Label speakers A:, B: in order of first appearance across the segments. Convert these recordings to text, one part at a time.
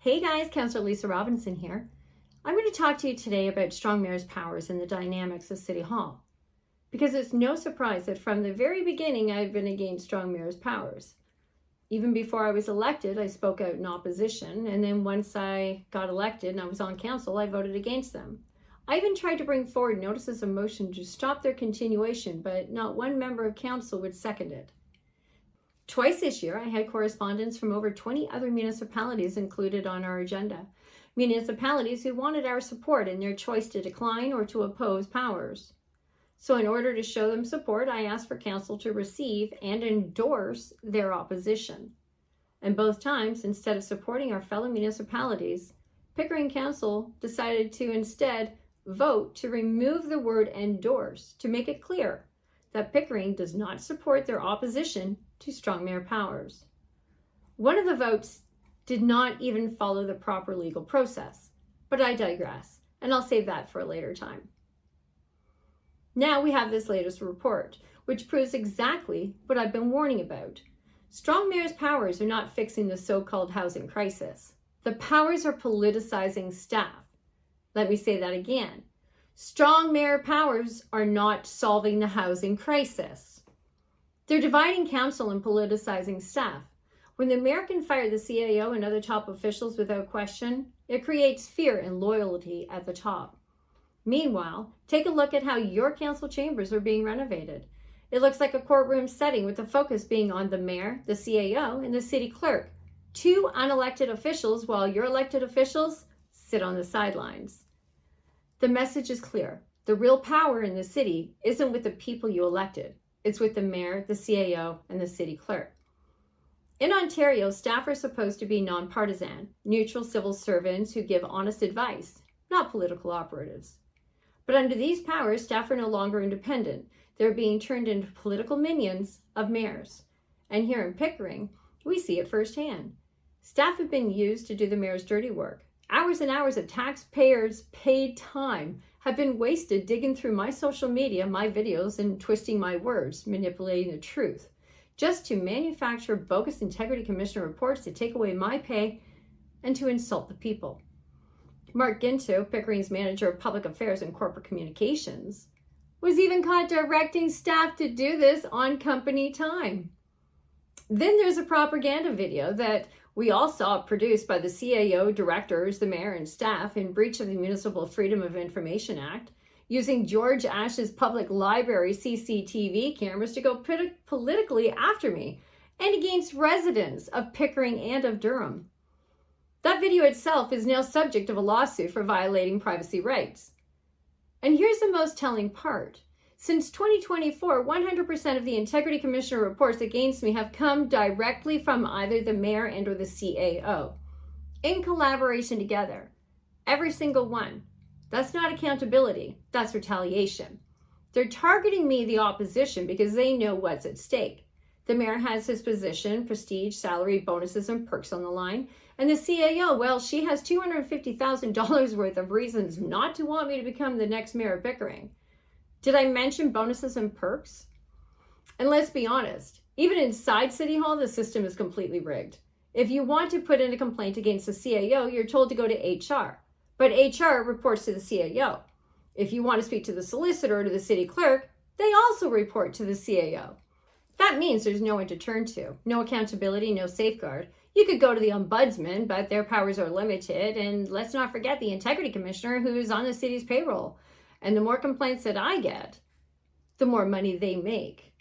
A: Hey guys, Councillor Lisa Robinson here. I'm going to talk to you today about strong mayor's powers and the dynamics of City Hall. Because it's no surprise that from the very beginning I've been against strong mayor's powers. Even before I was elected, I spoke out in opposition, and then once I got elected and I was on council, I voted against them. I even tried to bring forward notices of motion to stop their continuation, but not one member of council would second it. Twice this year, I had correspondence from over 20 other municipalities included on our agenda. Municipalities who wanted our support in their choice to decline or to oppose powers. So in order to show them support, I asked for council to receive and endorse their opposition. And both times, instead of supporting our fellow municipalities, Pickering Council decided to instead vote to remove the word endorse to make it clear that Pickering does not support their opposition to strong mayor powers. One of the votes did not even follow the proper legal process, but I digress, and I'll save that for a later time. Now we have this latest report, which proves exactly what I've been warning about. Strong mayor's powers are not fixing the so-called housing crisis. The powers are politicizing staff. Let me say that again. Strong mayor powers are not solving the housing crisis. They're dividing council and politicizing staff. When the mayor can fire the CAO and other top officials without question, it creates fear and loyalty at the top. Meanwhile, take a look at how your council chambers are being renovated. It looks like a courtroom setting with the focus being on the mayor, the CAO, and the city clerk. Two unelected officials while your elected officials sit on the sidelines. The message is clear. The real power in the city isn't with the people you elected. It's with the mayor, the CAO, and the city clerk. In Ontario, staff are supposed to be nonpartisan, neutral civil servants who give honest advice, not political operatives. But under these powers, staff are no longer independent. They're being turned into political minions of mayors. And here in Pickering, we see it firsthand. Staff have been used to do the mayor's dirty work. Hours and hours of taxpayers' paid time have been wasted digging through my social media, my videos, and twisting my words, manipulating the truth, just to manufacture bogus Integrity Commissioner reports to take away my pay and to insult the people. Mark Ginto, Pickering's manager of public affairs and corporate communications, was even caught directing staff to do this on company time. Then there's a propaganda video that we all saw produced by the CAO, directors, the mayor, and staff in breach of the Municipal Freedom of Information Act, using George Ash's public library CCTV cameras to go politically after me and against residents of Pickering and of Durham. That video itself is now subject of a lawsuit for violating privacy rights. And here's the most telling part. Since 2024, 100% of the Integrity Commissioner reports against me have come directly from either the mayor and or the CAO, in collaboration together. Every single one. That's not accountability, that's retaliation. They're targeting me, the opposition, because they know what's at stake. The mayor has his position, prestige, salary, bonuses, and perks on the line. And the CAO, well, she has $250,000 worth of reasons not to want me to become the next mayor of Pickering. Did I mention bonuses and perks? And let's be honest, even inside City Hall, the system is completely rigged. If you want to put in a complaint against the CAO, you're told to go to HR. But HR reports to the CAO. If you want to speak to the solicitor or to the city clerk, they also report to the CAO. That means there's no one to turn to, no accountability, no safeguard. You could go to the ombudsman, but their powers are limited. And let's not forget the integrity commissioner who is on the city's payroll. And the more complaints that I get, the more money they make.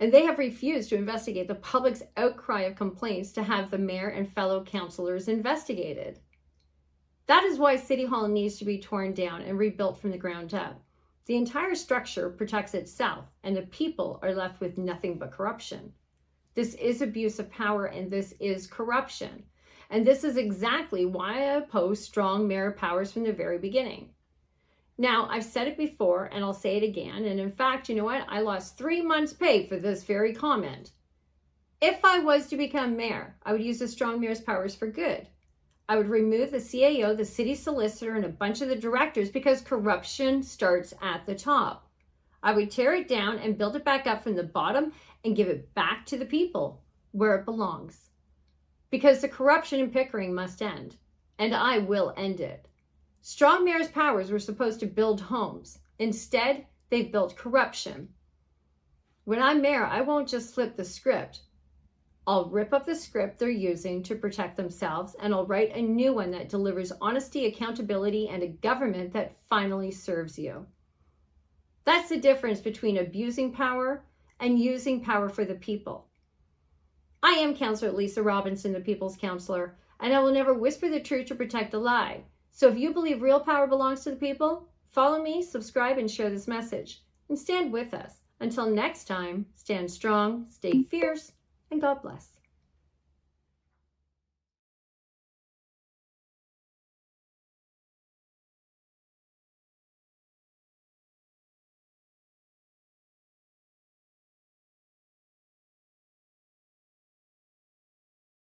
A: And they have refused to investigate the public's outcry of complaints to have the mayor and fellow councillors investigated. That is why City Hall needs to be torn down and rebuilt from the ground up. The entire structure protects itself, and the people are left with nothing but corruption. This is abuse of power, and this is corruption. And this is exactly why I oppose strong mayor powers from the very beginning. Now, I've said it before, and I'll say it again, and in fact, you know what? I lost 3 months' pay for this very comment. If I was to become mayor, I would use the strong mayor's powers for good. I would remove the CAO, the city solicitor, and a bunch of the directors because corruption starts at the top. I would tear it down and build it back up from the bottom and give it back to the people where it belongs. because the corruption in Pickering must end, and I will end it. Strong mayor's powers were supposed to build homes. Instead, they've built corruption. When I'm mayor, I won't just flip the script. I'll rip up the script they're using to protect themselves, and I'll write a new one that delivers honesty, accountability, and a government that finally serves you. That's the difference between abusing power and using power for the people. I am Councillor Lisa Robinson, the People's Councillor, and I will never whisper the truth to protect a lie. So if you believe real power belongs to the people, follow me, subscribe, and share this message. And stand with us. Until next time, stand strong, stay fierce, and God bless.